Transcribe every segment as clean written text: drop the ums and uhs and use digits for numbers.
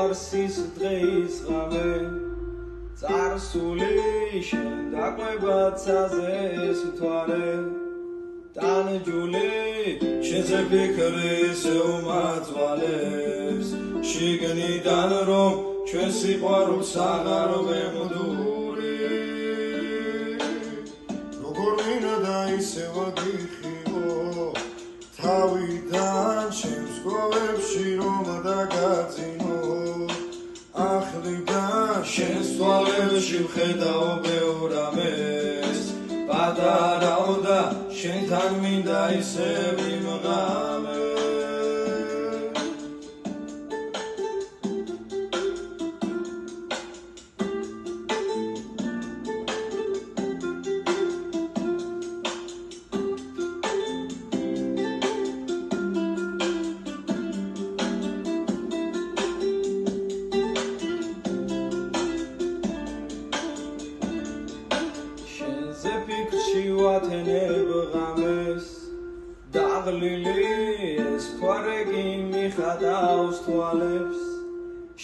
სიყვარსის დღეის ღამე წარსული შენ დაყვებაცაზე ეს მთვარე დანჯული შენზე ფიქრის უმაწვალებს შიგნიდან რომ ჩვენ სიყვარულს აღარ ვემდური როგორ მინდა ისევ გიხილო თავიდან ჩემს გოლებში რომ დაგაძინო ახლიდან შენს თვალებში ვხედავ ბევრ რამეს პატარაო და შენთან მინდა ისე ვიმღამე ვათენებ ღამეს დაღლილი ეს მთვარე კი მიხატავს თვალებს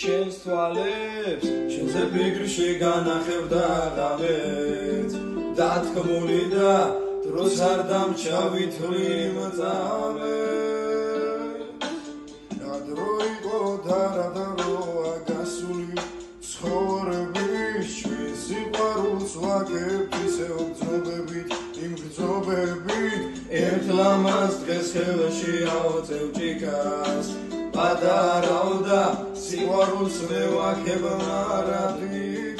შენს თვალებს შენზე ფიქრში განახევ და ღამეთ დათქმული და დროს არ დამჩავი თვლი მწამე რა დრო იყო და რა დროა გასული ცხოვრების ჩვენ სიყვარულს ვაგებთ ისევ გრძნობებით ერთ ლამაზ დღეს ხელში ავწევ ჭიქას პატარაო და სიყვარულს მე ვაქებ მარადვით